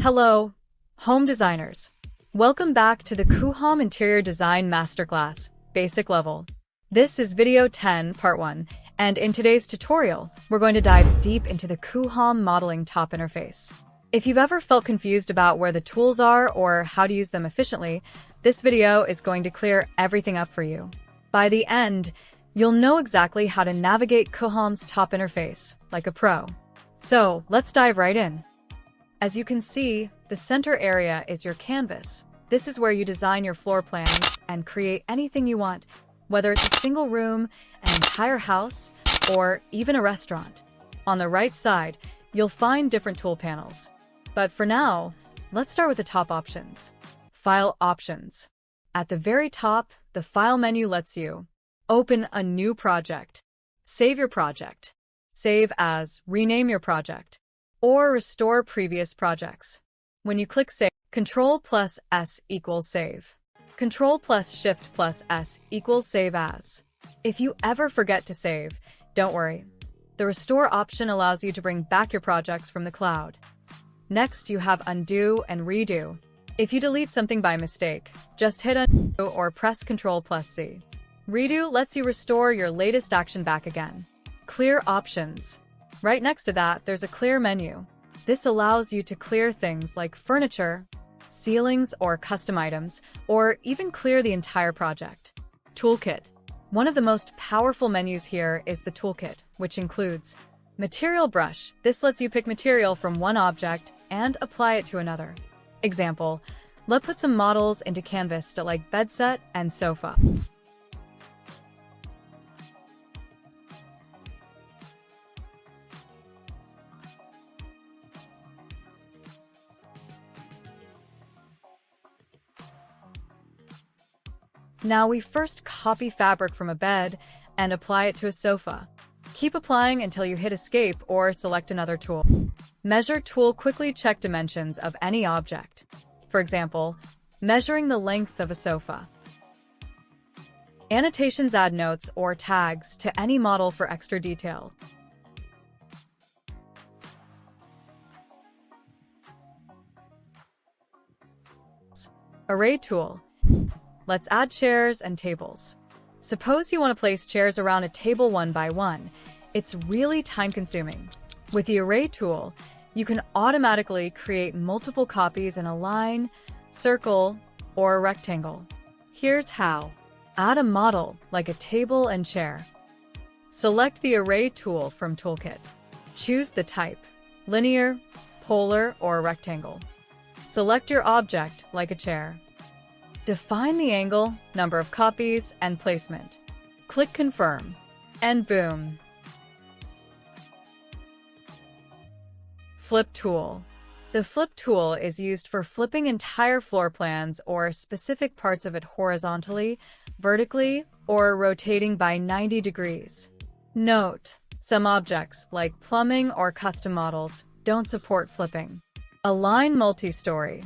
Hello, home designers. Welcome back to the Coohom Interior Design Masterclass, Basic Level. This is Video 10, Part 1, and in today's tutorial, we're going to dive deep into the Coohom Modeling Top Interface. If you've ever felt confused about where the tools are or how to use them efficiently, this video is going to clear everything up for you. By the end, you'll know exactly how to navigate Coohom's top interface, like a pro. So, let's dive right in. As you can see, the center area is your canvas. This is where you design your floor plans and create anything you want, whether it's a single room, an entire house, or even a restaurant. On the right side, you'll find different tool panels. But for now, let's start with the top options. File options. At the very top, the File menu lets you open a new project, save your project, save as, rename your project, or restore previous projects. When you click Save, Ctrl+S equals Save. Ctrl+Shift+S equals Save As. If you ever forget to save, don't worry. The Restore option allows you to bring back your projects from the cloud. Next, you have Undo and Redo. If you delete something by mistake, just hit Undo or press Ctrl+C. Redo lets you restore your latest action back again. Clear options. Right next to that, there's a Clear menu. This allows you to clear things like furniture, ceilings or custom items, or even clear the entire project. Toolkit. One of the most powerful menus here is the Toolkit, which includes Material Brush. This lets you pick material from one object and apply it to another. Example, let's put some models into canvas like bed set and sofa. Now we first copy fabric from a bed and apply it to a sofa. Keep applying until you hit Escape or select another tool. Measure tool quickly check dimensions of any object. For example, measuring the length of a sofa. Annotations add notes or tags to any model for extra details. Array tool. Let's add chairs and tables. Suppose you want to place chairs around a table one by one. It's really time-consuming. With the Array tool, you can automatically create multiple copies in a line, circle, or a rectangle. Here's how. Add a model, like a table and chair. Select the Array tool from Toolkit. Choose the type, linear, polar, or rectangle. Select your object, like a chair. Define the angle, number of copies, and placement. Click Confirm, and boom! Flip tool. The Flip tool is used for flipping entire floor plans or specific parts of it horizontally, vertically, or rotating by 90 degrees. Note: some objects, like plumbing or custom models, don't support flipping. Align multi-story.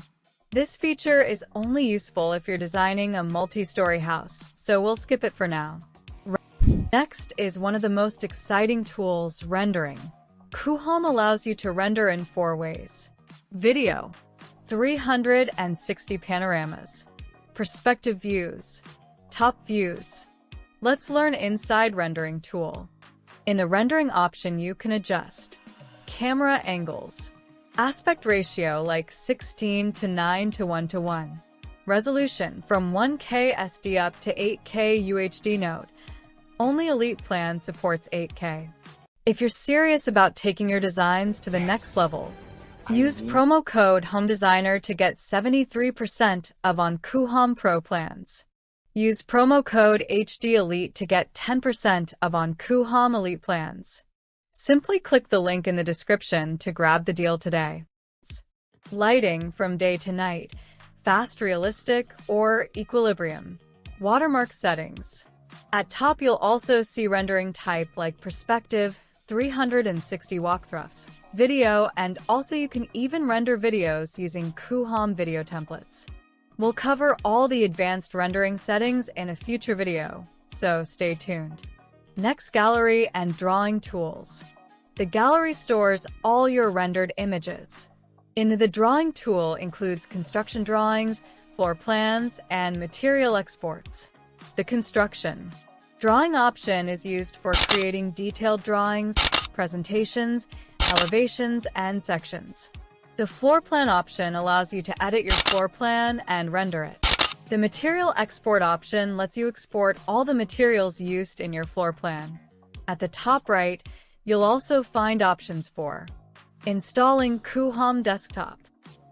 This feature is only useful if you're designing a multi-story house, so we'll skip it for now. Next is one of the most exciting tools, rendering. Coohom allows you to render in 4 ways. Video, 360 panoramas, perspective views, top views. Let's learn inside rendering tool. In the rendering option, you can adjust camera angles, aspect ratio like 16:9:1:1. Resolution from 1K SD up to 8K UHD. Note: only Elite Plan supports 8K. If you're serious about taking your designs to the next level, use promo code HOMEDESIGNER to get 73% off on Coohom Pro plans. Use promo code HD Elite to get 10% off on Coohom Elite plans. Simply click the link in the description to grab the deal today. Lighting from day to night, fast realistic, or equilibrium. Watermark settings. At top you'll also see rendering type like perspective, 360 walkthroughs, video, and also you can even render videos using Coohom video templates. We'll cover all the advanced rendering settings in a future video, so stay tuned. Next, gallery and drawing tools. The gallery stores all your rendered images. In the drawing tool includes construction drawings, floor plans, and material exports. The construction drawing option is used for creating detailed drawings, presentations, elevations, and sections. The floor plan option allows you to edit your floor plan and render it. The material export option lets you export all the materials used in your floor plan. At the top right, you'll also find options for installing Coohom Desktop,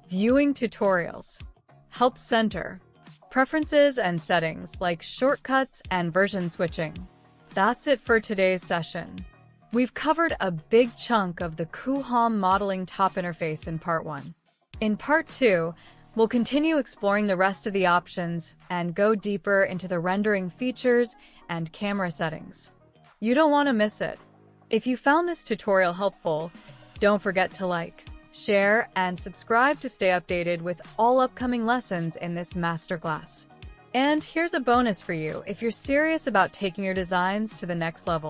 viewing tutorials, help center, preferences and settings like shortcuts and version switching. That's it for today's session. We've covered a big chunk of the Coohom Modeling Top Interface in Part 1. In Part 2, we'll continue exploring the rest of the options and go deeper into the rendering features and camera settings. You don't want to miss it. If you found this tutorial helpful, don't forget to like, share, and subscribe to stay updated with all upcoming lessons in this masterclass. And here's a bonus for you if you're serious about taking your designs to the next level.